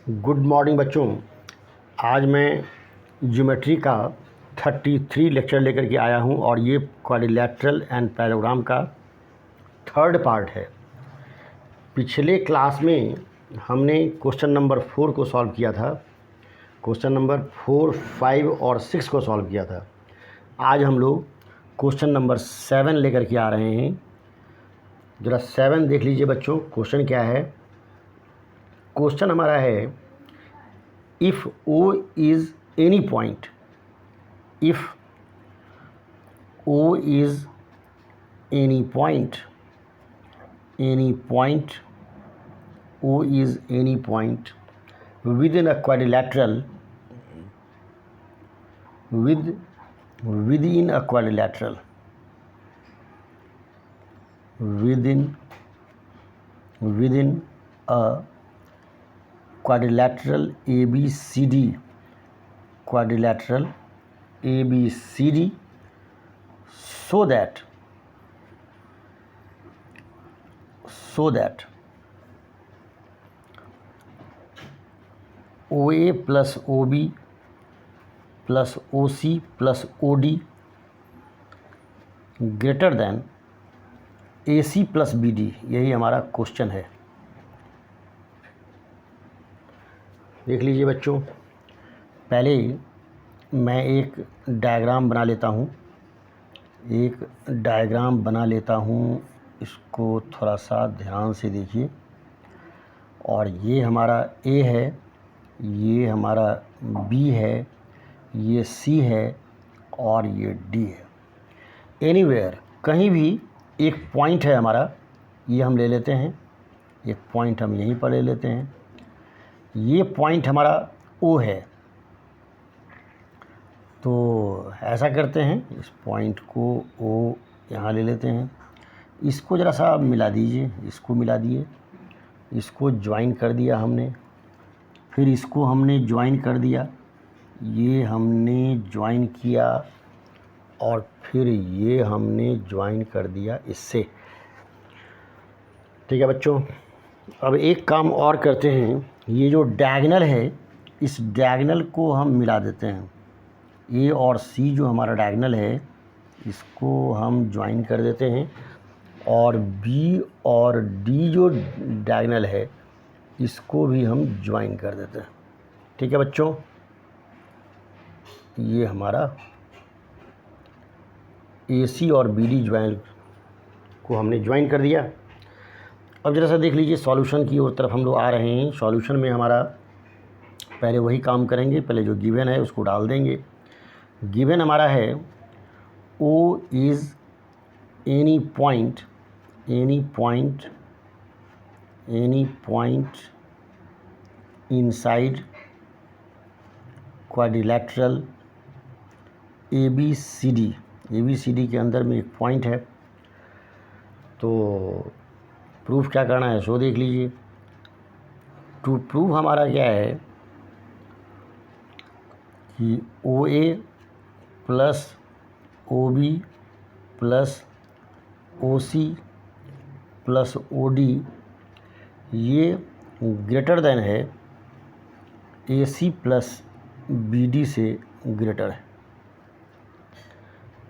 Good morning बच्चों। आज मैं ज्योमेट्री का 33 लेक्चर लेकर के आया हूं और ये क्वाड्रिलेटरल एंड पैराग्राम का थर्ड पार्ट है। पिछले क्लास में हमने क्वेश्चन नंबर 4 को सॉल्व किया था, क्वेश्चन नंबर 4, 5 और 6 को सॉल्व किया था। आज हम लोग क्वेश्चन नंबर 7 लेकर के आ रहे हैं। ज़रा 7 देख लीजिए बच्चों। क्वेश्चन क्या है? क्वेश्चन हमारा है, if O is any point, if O is any point, O is any point within a quadrilateral, within a quadrilateral, within a quadrilateral ABCD, quadrilateral ABCD, so that OA plus OB plus OC plus OD greater than AC plus BD। यही हमारा question है। देख लीजिए बच्चों, पहले मैं एक diagram बना लेता हूँ। इसको थोड़ा सा ध्यान से देखिए। और ये हमारा A है, ये हमारा B है, ये C है और ये D है। एनीवेयर, कहीं भी एक पॉइंट है हमारा, ये हम ले लेते हैं। एक पॉइंट हम यहीं पर ले लेते हैं। ये पॉइंट हमारा O है, तो ऐसा करते हैं, इस पॉइंट को O यहाँ ले लेते हैं। इसको ज़रा सा मिला दीजिए, इसको मिला दिए, इसको ज्वाइन कर दिया हमने, फिर इसको हमने ज्वाइन कर दिया, ये हमने ज्वाइन किया और फिर ये हमने ज्वाइन कर दिया इससे। ठीक है बच्चों, अब एक काम और करते हैं। ये जो डायगोनल है, इस डायगोनल को हम मिला देते हैं। ए और सी जो हमारा डायगोनल है, इसको हम ज्वाइन कर देते हैं और बी और डी जो डायगोनल है, इसको भी हम ज्वाइन कर देते हैं। ठीक है बच्चों, ये हमारा AC और BD ज्वाइन को हमने ज्वाइन कर दिया। अब जरा सा देख लीजिए, सॉल्यूशन की ओर तरफ हम लोग आ रहे हैं। सॉल्यूशन में हमारा पहले वही काम करेंगे, पहले जो गिवन है उसको डाल देंगे। गिवन हमारा है O is any point inside quadrilateral ABCD के अंदर में एक पॉइंट है। तो प्रूफ क्या करना है सो देख लीजिए। टू प्रूफ हमारा क्या है कि OA plus OB plus OC plus OD ये ग्रेटर देन है AC प्लस BD से ग्रेटर है।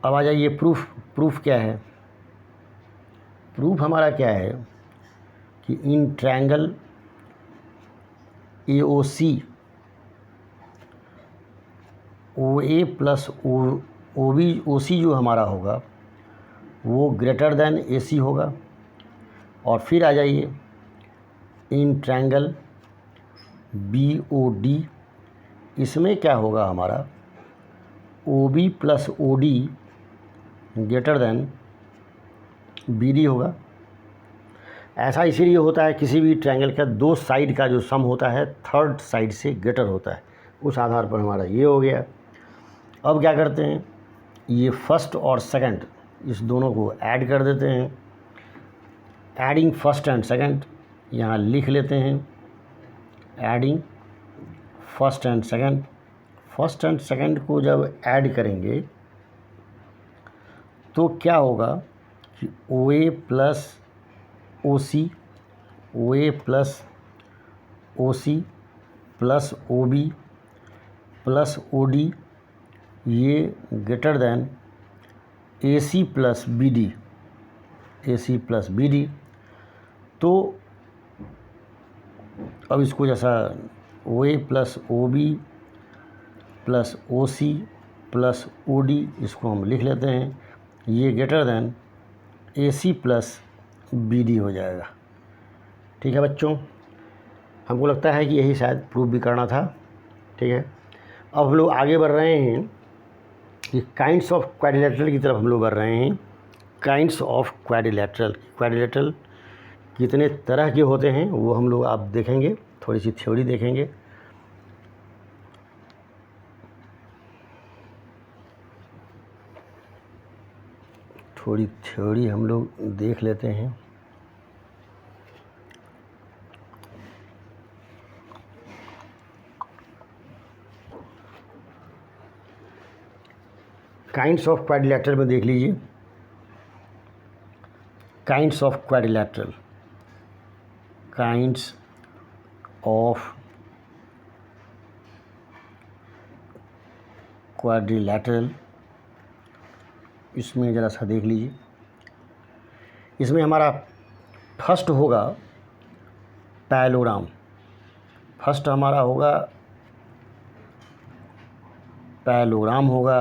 अब आ जाइए प्रूफ क्या है? प्रूफ हमारा क्या है कि in triangle AOC OA plus OC जो हमारा होगा वो ग्रेटर देन AC होगा। और फिर आ जाइए इन ट्रायंगल BOD, इसमें क्या होगा हमारा OB plus OD greater than BD होगा। ऐसा इसीलिए होता है, किसी भी ट्रायंगल का दो साइड का जो सम होता है थर्ड साइड से ग्रेटर होता है। उस आधार पर हमारा ये हो गया। अब क्या करते हैं, ये फर्स्ट और सेकंड इस दोनों को ऐड कर देते हैं। एडिंग फर्स्ट एंड सेकंड यहाँ लिख लेते हैं। एडिंग फर्स्ट एंड सेकंड को जब ऐड करेंगे तो क्या होगा कि OA plus OC plus O B plus O D, ये greater than A C plus B D, A C plus B D. तो अब इसको जैसा O A plus O B plus O C plus O D, इसको हम लिख लेते हैं, ये greater than A C plus B D हो जाएगा। ठीक है बच्चों, हमको लगता है कि यही शायद प्रूव भी करना था। ठीक है, अब हम लोग आगे बढ़ रहे हैं कि काइंड्स ऑफ क्वाड्रिलेटरल की तरफ हम लोग बढ़ रहे हैं। काइंड्स ऑफ क्वाड्रिलेटरल, क्वाड्रिलेटरल कितने तरह के होते हैं वो हम लोग आप देखेंगे, थोड़ी सी थ्योरी देखेंगे। थोड़ी थ्योरी हम लोग देख लेते हैं। काइंड्स ऑफ क्वाड्रिलेटरल में देख लीजिए, kinds of quadrilateral, kinds of quadrilateral, इसमें ज़रा सा देख लीजिए। इसमें हमारा फर्स्ट होगा पैरेललोग्राम, फर्स्ट हमारा होगा पैरेललोग्राम होगा।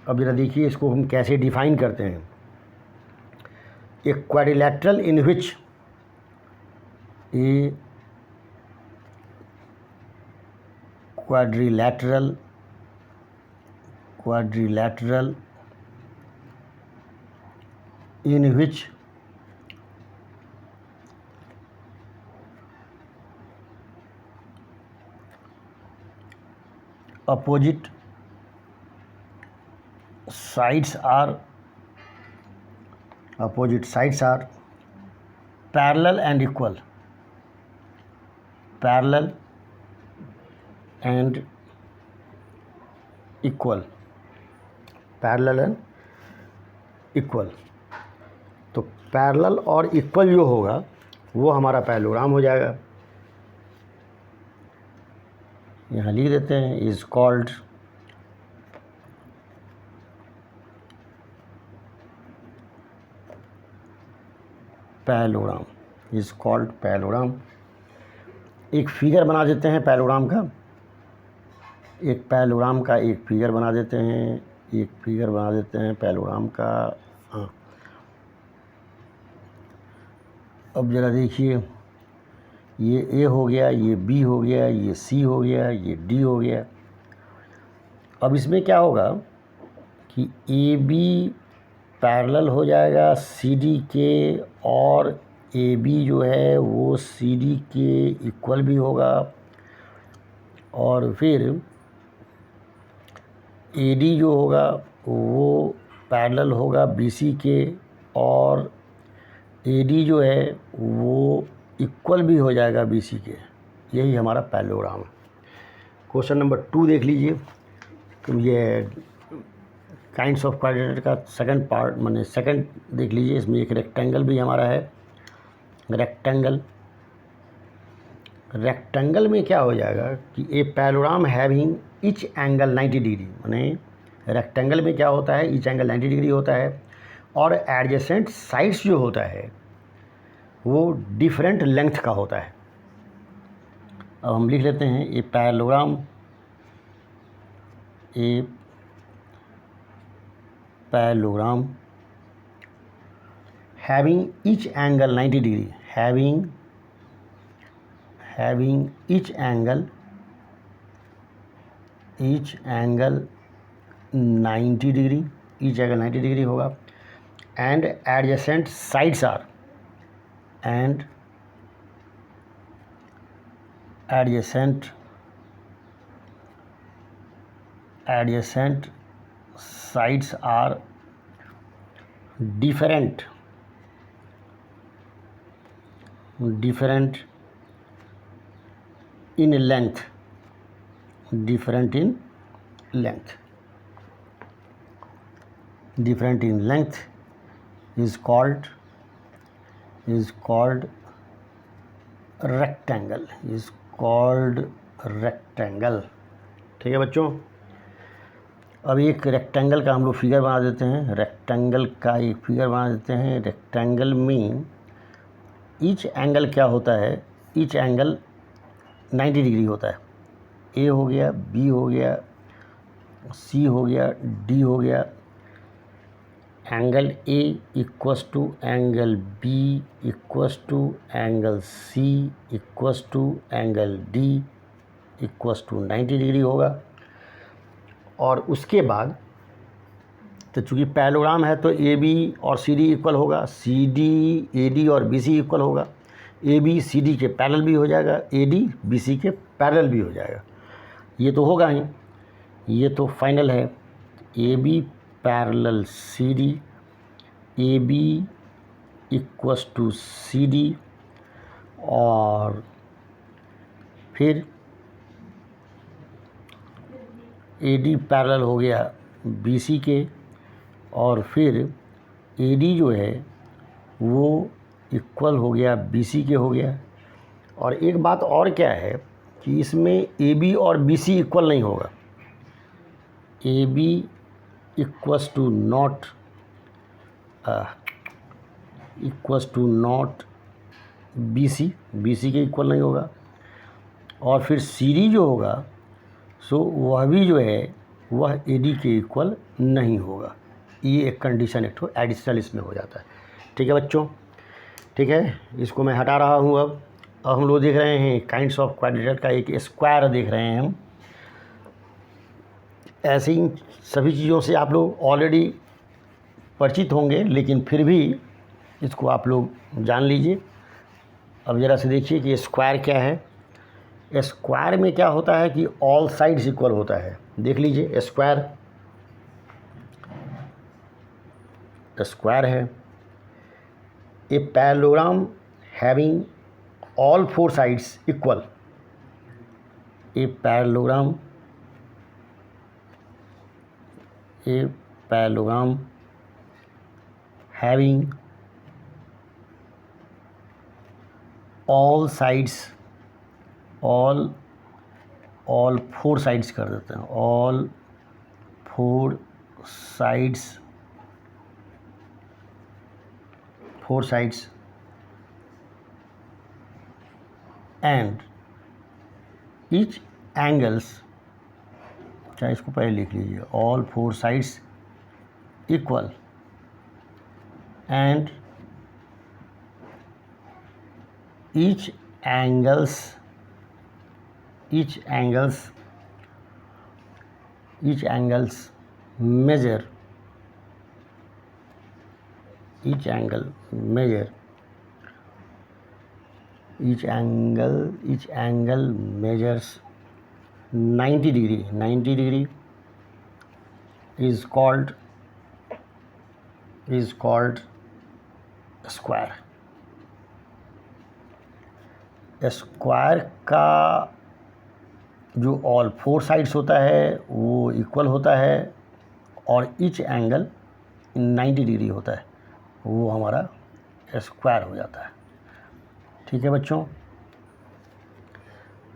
अब जरा देखिए इसको हम कैसे डिफाइन करते हैं। A quadrilateral in which A quadrilateral in which opposite sides are parallel and equal, parallel and equal, parallel and equal. तो पैरेलल और इक्वल जो होगा वो हमारा पैरेललोग्राम हो जाएगा। यहाँ लिख देते हैं, is called parallelogram, is called parallelogram. एक फिगर बना देते हैं पैरेललोग्राम का, एक पैरेललोग्राम का एक फिगर बना देते हैं, एक फिगर बना देते हैं पैरेललोग्राम का। हाँ, अब ज़रा देखिए, ये ए हो गया, ये बी हो गया, ये सी हो गया, ये डी हो गया। अब इसमें क्या होगा कि ए बी पैरेलल हो जाएगा सी डी के, और ए बी जो है वो सी डी के इक्वल भी होगा, और फिर ए डी जो होगा वो पैरेलल होगा बी सी के, और ए डी जो है वो इक्वल भी हो जाएगा बी सी के। यही हमारा पैरेललोग्राम है। क्वेश्चन नंबर 2 देख लीजिए। तो ये काइंड्स ऑफ क्वाड्रिलेटरल का सेकंड पार्ट, माने सेकंड देख लीजिए। इसमें एक रेक्टेंगल भी हमारा है, रेक्टेंगल। रेक्टेंगल में क्या हो जाएगा कि a parallelogram having each angle 90 degree, माने रेक्टेंगल में क्या होता है, ईच एंगल 90 डिग्री होता है, और एडजेसेंट साइड्स जो होता है वो डिफरेंट लेंथ का होता है। अब हम लिख लेते हैं, a parallelogram, a parallelogram having each angle 90 degree, having each angle 90 degree, each angle 90 degree होगा, and adjacent sides are, and adjacent sides are different in length, different in length is called rectangle, is called rectangle. ठीक है बच्चों, अब एक rectangle का हम लोग figure बना देते हैं। रेक्टेंगल का एक फिगर बना देते हैं। रेक्टेंगल में ईच एंगल क्या होता है, ईच एंगल 90 डिग्री होता है। ए हो गया, बी हो गया, सी हो गया, डी हो गया। Angle A equals to angle B equals to angle C equals to angle D equals to 90 degree होगा। और उसके बाद तो चूँकि पैरेललोग्राम है तो ए बी और सी डी इक्वल होगा, सी डी ए डी और बी सी इक्वल होगा, ए बी सी डी के पैरेलल भी हो जाएगा, ए डी बी सी के पैरेलल भी हो जाएगा। ये तो होगा ही, ये तो फाइनल है। A B parallel C D, A B equals to C D, और फिर ए डी पैरेलल हो गया बी सी के, और फिर ए डी जो है वो इक्वल हो गया बी सी के हो गया। और एक बात और क्या है कि इसमें ए बी और बी सी इक्वल नहीं होगा। A B equals to not B C के इक्वल नहीं होगा। और फिर सी डी जो होगा सो वह भी जो है वह ए डी के इक्वल नहीं होगा। ये एक कंडीशन एक तो एडिशनल इसमें हो जाता है। ठीक है बच्चों, ठीक है, इसको मैं हटा रहा हूँ। अब हम लोग देख रहे हैं काइंड्स ऑफ क्वाड्रिलेटरल का एक स्क्वायर देख रहे हैं हम। ऐसे ही सभी चीज़ों से आप लोग ऑलरेडी परिचित होंगे, लेकिन फिर भी इसको आप लोग जान लीजिए। अब ज़रा से देखिए कि स्क्वायर क्या है। स्क्वायर में क्या होता है कि ऑल साइड्स इक्वल होता है। देख लीजिए, स्क्वायर है a parallelogram having all four sides equal. A parallelogram having all sides, all four sides कर देते हैं, all four sides and each angles, क्या इसको पहले लिख लीजिए, all four sides equal and each angles measure each angle measures 90 degree is called square. Square का जो ऑल फोर साइड्स होता है वो इक्वल होता है और ईच एंगल 90 डिग्री होता है, वो हमारा स्क्वायर हो जाता है। ठीक है बच्चों,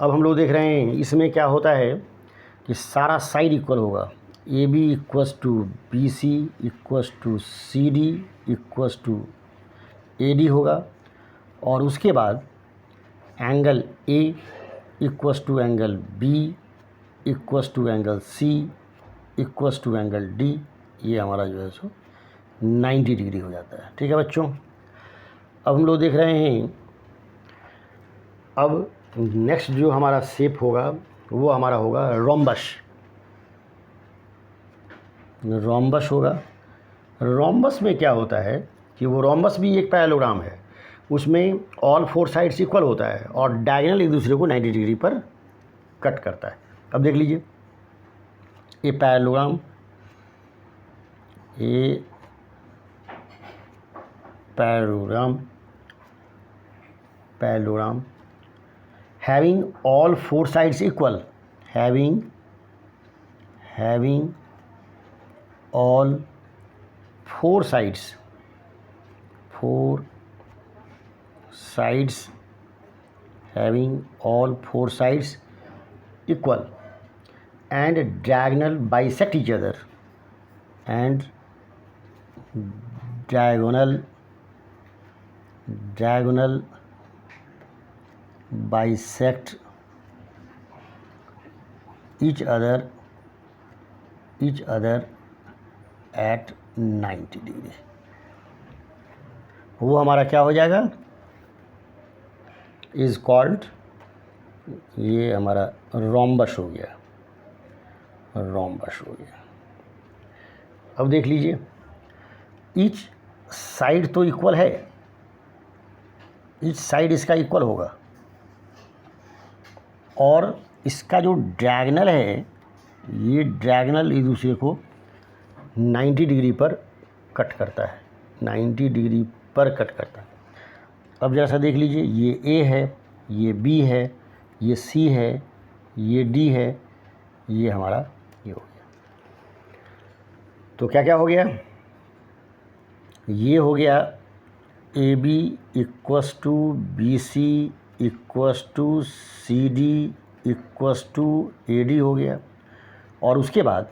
अब हम लोग देख रहे हैं इसमें क्या होता है कि सारा साइड इक्वल होगा। A B equals to B C equals to C D equals to A D होगा, और उसके बाद angle A equals to angle B equals to angle C equals to angle D, ये हमारा जो है सो 90 डिग्री हो जाता है। ठीक है बच्चों, अब हम लोग देख रहे हैं, अब नेक्स्ट जो हमारा शेप होगा वो हमारा होगा रोम्बस होगा। रोम्बस में क्या होता है कि वो रोम्बस भी एक पैरेललोग्राम है, उसमें ऑल फोर साइड्स इक्वल होता है और डायगोनल एक दूसरे को 90 डिग्री पर कट करता है। अब देख लीजिए, a parallelogram having all four sides equal, having all four sides having all four sides equal and diagonal bisect each other and diagonal bisect each other at 90 degree. वो हमारा क्या हो जाएगा, इज कॉल्ड, ये हमारा रोम्बस हो गया, अब देख लीजिए, ईच साइड तो इक्वल है, ईच साइड इसका इक्वल होगा और इसका जो डायगोनल है, ये डायगोनल एक दूसरे को 90 डिग्री पर कट करता है, 90 डिग्री पर कट करता है। अब जैसा देख लीजिए, ये ए है, ये बी है, ये सी है, ये डी है, ये हमारा ये हो गया। तो क्या क्या हो गया, ये हो गया A B equals to B C equals to C D equals to A D हो गया। और उसके बाद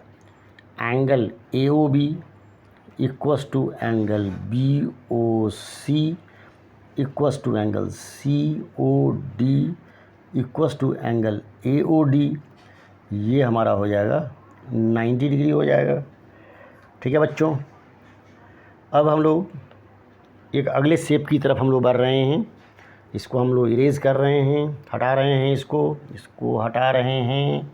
angle A O B equals to angle B O C equals to angle C O D equals to angle A O D, ये हमारा हो जाएगा 90 degree हो जाएगा। ठीक है बच्चों, अब हम लोग एक अगले शेप की तरफ हम लोग बढ़ रहे हैं। इसको हम लोग इरेज कर रहे हैं, हटा रहे हैं, इसको हटा रहे हैं,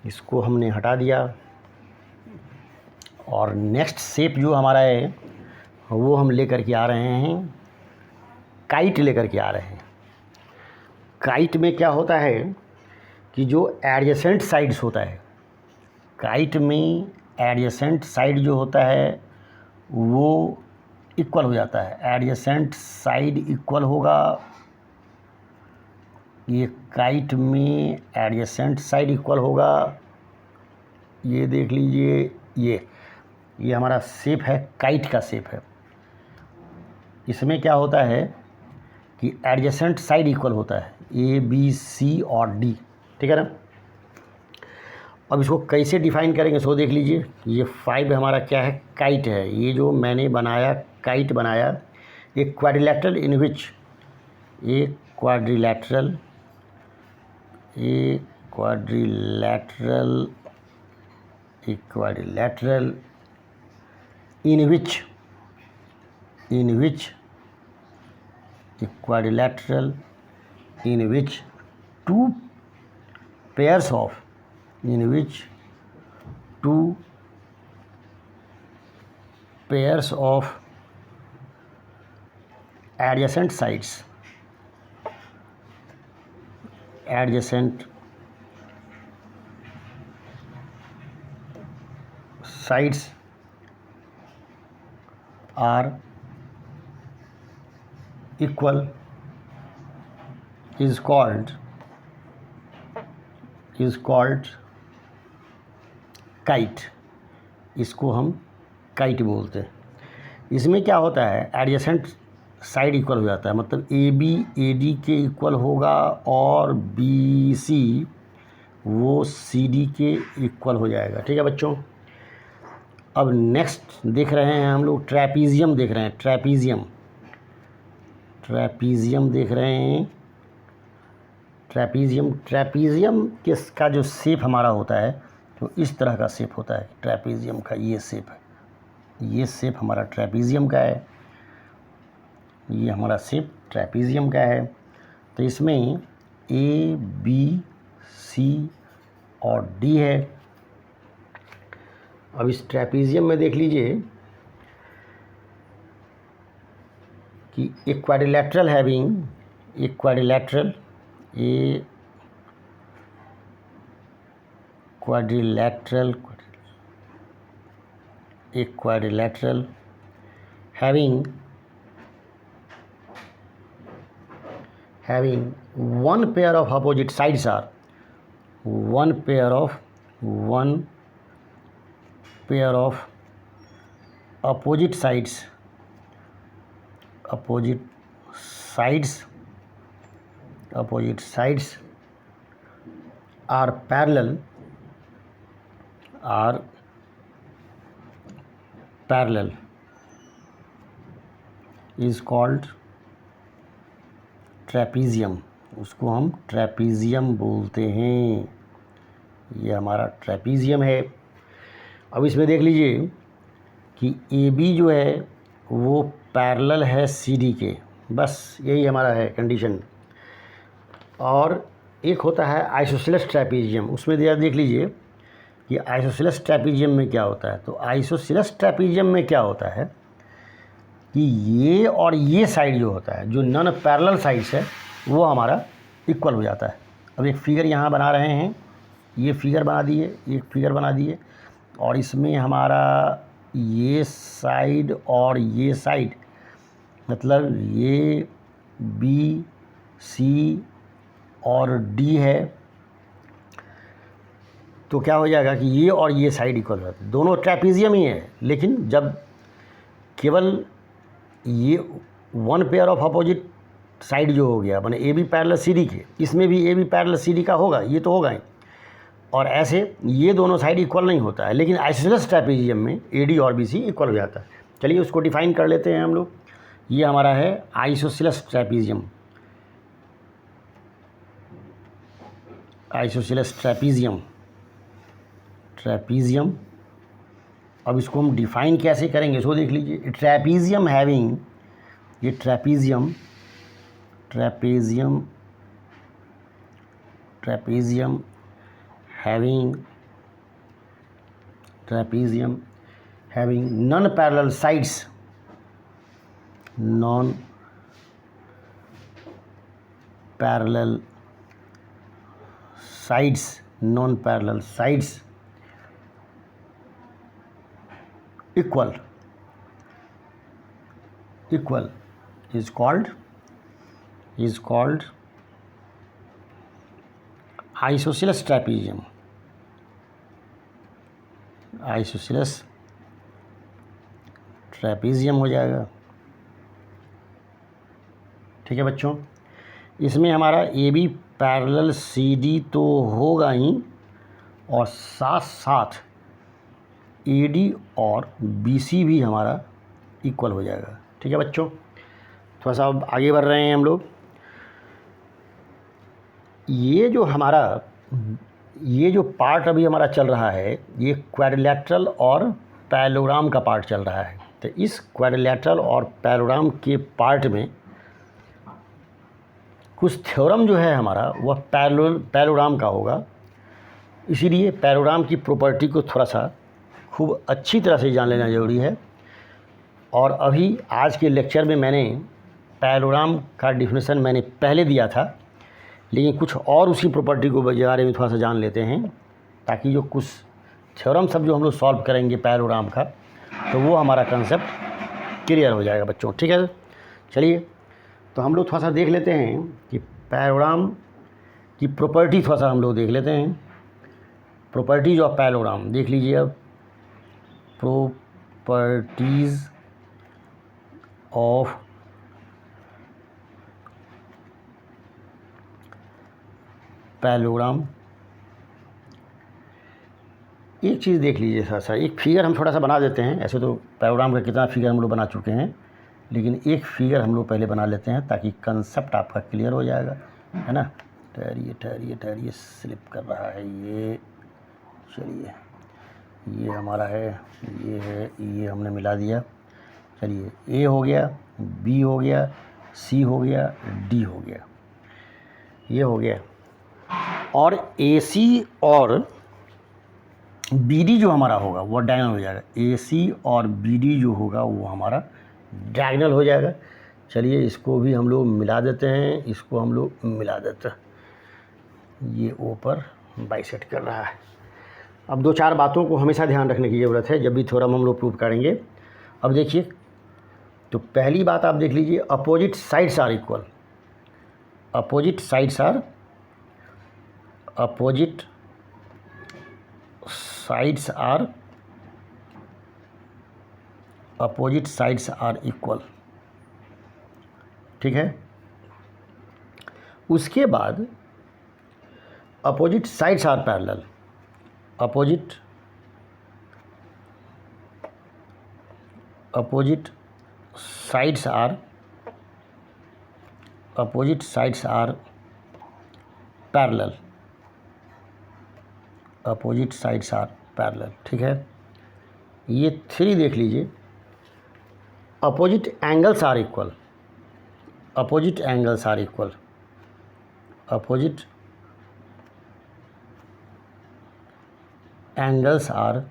इसको हमने हटा दिया। और नेक्स्ट शेप जो हमारा है वो हम लेकर के आ रहे हैं, काइट लेकर के आ रहे हैं। काइट में क्या होता है कि जो एडजेसेंट साइड्स होता है, काइट में एडजेसेंट साइड जो होता है वो इक्वल हो जाता है, एडजेसेंट साइड इक्वल होगा। ये काइट में एडजेसेंट साइड इक्वल होगा, ये देख लीजिए, ये हमारा शेप है, काइट का शेप है। इसमें क्या होता है कि एडजेसेंट साइड इक्वल होता है, ए बी सी और डी, ठीक है ना। अब इसको कैसे डिफाइन करेंगे, सो देख लीजिए, ये 5 हमारा क्या है, काइट है। ये जो मैंने बनाया, काइट बनाया, एक क्वाड्रिलेटरल इन विच, एक quadrilateral in which two pairs of adjacent sides are equal is called kite. इसको हम काइट बोलते हैं। इसमें क्या होता है, एडजेसेंट साइड इक्वल हो जाता है, मतलब ए बी ए डी के इक्वल होगा और बी सी वो सी डी के इक्वल हो जाएगा। ठीक है बच्चों, अब नेक्स्ट देख रहे हैं हम लोग, ट्रैपीजियम देख रहे हैं, ट्रैपीजियम देख रहे हैं। ट्रैपीजियम किसका जो शेप हमारा होता है, तो इस तरह का शेप होता है ट्रैपीजियम का, ये शेप है, ये शेप हमारा ट्रैपीजियम का है, ये हमारा शेप ट्रैपीजियम का है। तो इसमें ए बी सी और डी है। अब इस ट्रैपीजियम में देख लीजिए कि एक क्वाड्रिलेटरल हैविंग, एक quadrilateral having one pair of opposite sides are one pair of opposite sides opposite sides are parallel is called trapezium. उसको हम ट्रेपीजियम बोलते हैं। ये हमारा ट्रेपीजियम है। अब इसमें देख लीजिए कि ए बी जो है वो पैरेलल है सी डी के, बस यही हमारा है कंडीशन। और एक होता है आइसोसेलेस ट्रेपीजियम, उसमें देख लीजिए कि आइसोसेलेस ट्रेपीजियम में क्या होता है। तो आइसोसेलेस ट्रेपीजियम में क्या होता है कि ये और ये साइड जो होता है, जो नॉन पैरेलल साइड्स है, वो हमारा इक्वल हो जाता है। अब एक फिगर यहाँ बना रहे हैं, ये फिगर बना दिए, एक फिगर बना दिए, और इसमें हमारा ये साइड और ये साइड, मतलब ये बी सी और डी है, तो क्या हो जाएगा कि ये और ये साइड इक्वल हो जाते हैं। दोनों ट्रेपीजियम ही है, लेकिन जब केवल ये one pair of opposite side जो हो गया, माने A B parallel C D के, इसमें भी A B parallel C D का होगा, ये तो होगा ही। और ऐसे ये दोनों साइड इक्वल नहीं होता है, लेकिन आइसोसेलेस ट्रेपीजियम में ए डी और बी सी इक्वल हो जाता है। चलिए उसको डिफाइन कर लेते हैं हम लोग। ये हमारा है आइसोसेलेस ट्रेपीजियम। Isosceles trapezium. अब इसको हम डिफाइन कैसे करेंगे, इसको देख लीजिए। ट्रेपीजियम हैविंग, ये trapezium having non-parallel sides, non-parallel sides equal is called isosceles trapezium। Isosceles trapezium हो जाएगा। ठीक है बच्चों, इसमें हमारा A B parallel C D तो होगा ही, और साथ साथ ए डी और बी सी भी हमारा इक्वल हो जाएगा। ठीक है बच्चों, थोड़ा सा अब आगे बढ़ रहे हैं हम लोग। ये जो पार्ट अभी हमारा चल रहा है, ये क्वाड्रिलैटरल और पैरेललोग्राम का पार्ट चल रहा है। तो इस क्वाड्रिलैटरल और पैरेललोग्राम के पार्ट में कुछ थ्योरम जो है हमारा वह पैरेललोग्राम का होगा, इसीलिए पैरेललोग्राम की प्रॉपर्टी को थोड़ा सा खूब अच्छी तरह से जान लेना ज़रूरी है। और अभी आज के लेक्चर में मैंने पैरेललोग्राम का डिफिनेशन मैंने पहले दिया था, लेकिन कुछ और उसी प्रॉपर्टी को बारे में थोड़ा सा जान लेते हैं, ताकि जो कुछ थ्योरम सब जो हम लोग सॉल्व करेंगे पैरेललोग्राम का, तो वो हमारा कंसेप्ट क्लियर हो जाएगा बच्चों। ठीक है, चलिए तो हम लोग थोड़ा सा देख लेते हैं कि पैरेललोग्राम की प्रॉपर्टी थोड़ा सा हम लोग देख लेते हैं। प्रॉपर्टीज ऑफ पैरेललोग्राम देख लीजिए। अब प्रॉपर्टीज ऑफ पैरेललोग्राम, एक चीज़ देख लीजिए थोड़ा सा, एक फिगर हम थोड़ा सा बना देते हैं। ऐसे तो पैरेललोग्राम का कितना फिगर हम लोग बना चुके हैं, लेकिन एक फिगर हम लोग पहले बना लेते हैं ताकि कंसेप्ट आपका क्लियर हो जाएगा, है ना। ठहरिए स्लिप कर रहा है ये। चलिए ये हमारा है, ये है, ये हमने मिला दिया। चलिए ए हो गया, बी हो गया, सी हो गया, डी हो गया, ये हो गया। और ए सी और बी डी जो हमारा होगा वो डायगोनल हो जाएगा। ए सी और बी डी जो होगा वो हमारा डायगोनल हो जाएगा। चलिए इसको भी हम लोग मिला देते हैं, इसको हम लोग मिला देते हैं। ये ऊपर बाइसेक्ट कर रहा है। अब दो चार बातों को हमेशा ध्यान रखने की ज़रूरत है जब भी थ्योरम हम लोग प्रूव करेंगे। अब देखिए, तो पहली बात आप देख लीजिए, opposite sides are equal. Opposite sides are equal. ठीक है, उसके बाद opposite sides are parallel, opposite sides are parallel, opposite sides are parallel. ठीक है, ये 3 देख लीजिए। Opposite angles are equal, opposite angles are equal, opposite angles are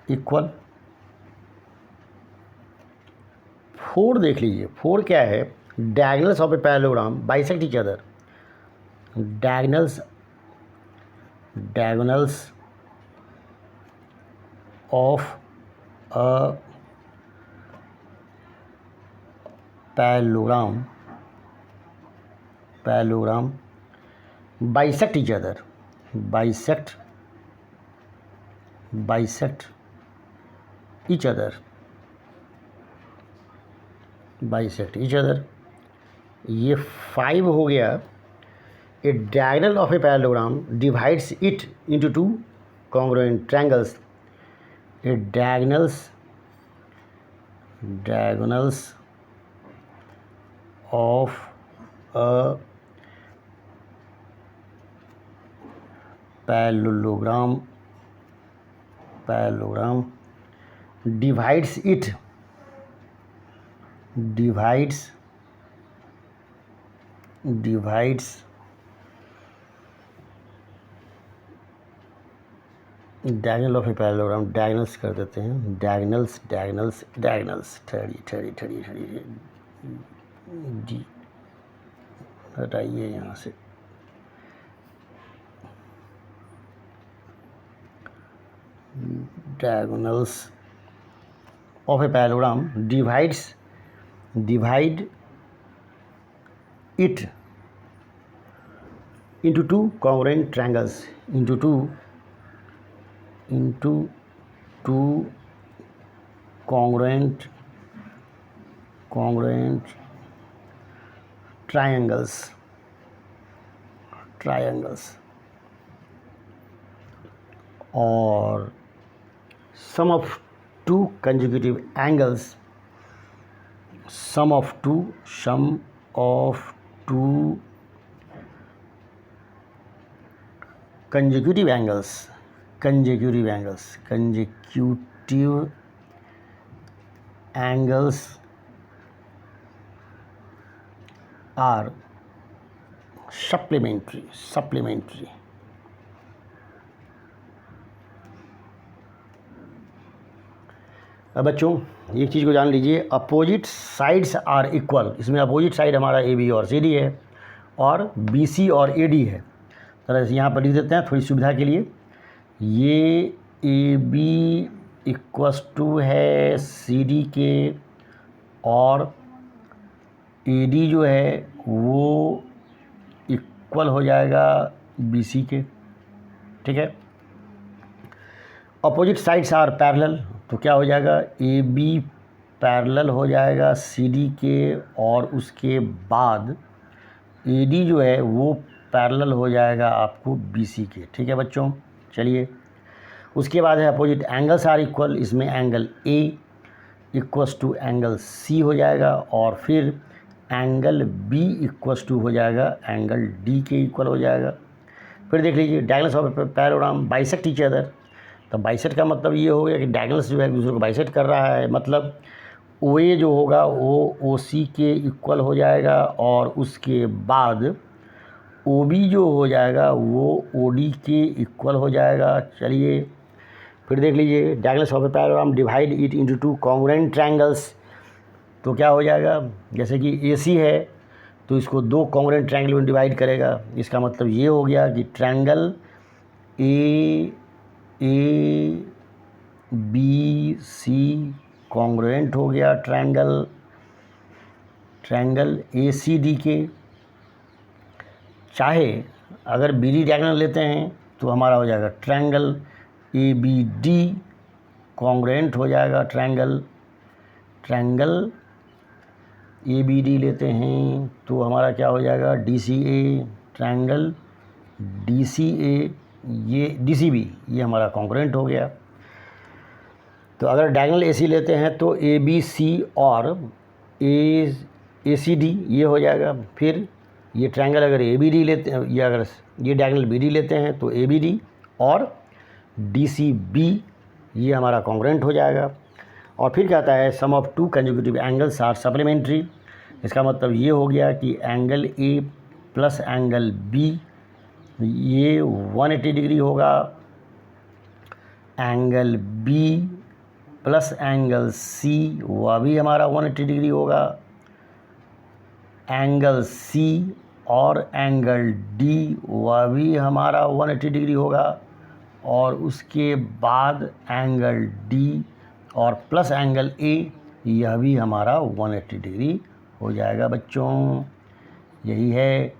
equal. 4 देख लीजिए। 4 क्या है? Diagonals of a parallelogram bisect each other, diagonals of a parallelogram bisect each other, bisect each other, bisect each other. ये 5 हो गया। A diagonal of a parallelogram divides it into 2 congruent triangles. A diagonals of a parallelogram divides diagonal of a parallelogram, diagonals कर देते हैं, diagonals ठहरिए D हटाइए यहाँ से, diagonals of a parallelogram divide it into 2 congruent triangles, into two congruent triangles, or sum of two consecutive angles, sum of two consecutive angles are supplementary। अब बच्चों एक चीज़ को जान लीजिए, अपोजिट साइड्स आर इक्वल। इसमें अपोजिट साइड हमारा A B और C D है, और बी सी और ए डी है। तरह से यहाँ पर लिख देते हैं थोड़ी सुविधा के लिए। ये ए बी इक्वस टू है सी डी के, और ए डी जो है वो इक्वल हो जाएगा बी सी के। ठीक है, अपोजिट साइड्स आर पैरेलल, तो क्या हो जाएगा, ए बी पैरेलल हो जाएगा सी डी के, और उसके बाद ए डी जो है वो पैरेलल हो जाएगा आपको बी सी के। ठीक है बच्चों, चलिए उसके बाद है अपोजिट एंगल्स आर इक्वल। इसमें angle A equals to angle C हो जाएगा, और फिर एंगल बी इक्वस टू हो जाएगा एंगल डी के इक्वल हो जाएगा। फिर देख लीजिए diagonals of parallelogram bisect each other. तो बाइसेक्ट का मतलब ये हो गया कि डायगोनल्स जो है एक दूसरे को बाइसेक्ट कर रहा है, मतलब ओ ए जो होगा वो ओ सी के इक्वल हो जाएगा, और उसके बाद ओ बी जो हो जाएगा वो ओ डी के इक्वल हो जाएगा। चलिए फिर देख लीजिए diagonals of a parallelogram divide it into 2 congruent triangles. तो क्या हो जाएगा, जैसे कि ए सी है तो इसको 2 कॉन्ग्रुएंट ट्रायंगल में डिवाइड करेगा। इसका मतलब ये हो गया कि triangle A B C congruent हो गया ट्रायंगल ए सी डी के। चाहे अगर बी डी डायगोनल लेते हैं तो हमारा हो जाएगा triangle A B D congruent हो जाएगा ट्रायंगल ABD लेते हैं तो हमारा क्या हो जाएगा, DCA ट्रायंगल DCA, ये DCB ये हमारा कॉन्करेंट हो गया। तो अगर डायगोनल AC लेते हैं तो ABC और ACD ये हो जाएगा। फिर ये ट्रायंगल अगर ABD लेते हैं, या अगर ये डायगोनल BD लेते हैं तो ABD और DCB ये हमारा कॉन्ग्रुएंट हो जाएगा। और फिर कहता है sum of two consecutive angles are supplementary. इसका मतलब ये हो गया कि angle A plus angle B ये 180 डिग्री होगा, angle B plus angle C वह भी हमारा 180 डिग्री होगा, एंगल C और एंगल D वह भी हमारा 180 डिग्री होगा, और उसके बाद एंगल D और प्लस एंगल A यह भी हमारा 180 डिग्री हो जाएगा बच्चों। यही है।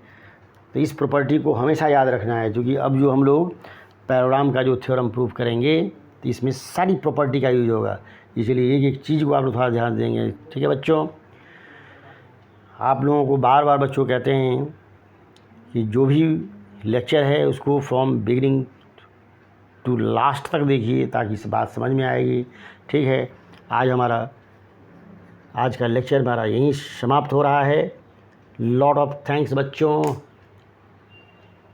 तो इस प्रॉपर्टी को हमेशा याद रखना है, क्योंकि अब जो हम लोग पैराग्राम का जो थ्योरम प्रूफ करेंगे तो इसमें सारी प्रॉपर्टी का यूज होगा, इसलिए एक एक चीज़ को आप लोग थोड़ा ध्यान देंगे। ठीक है बच्चों, आप लोगों को बार बार बच्चों कहते हैं कि जो भी लेक्चर है उसको फ्रॉम बिगिनिंग टू लास्ट तक देखिए, ताकि इस बात समझ में आएगी। ठीक है, आज का लेक्चर हमारा यहीं समाप्त हो रहा है। लॉट ऑफ थैंक्स बच्चों।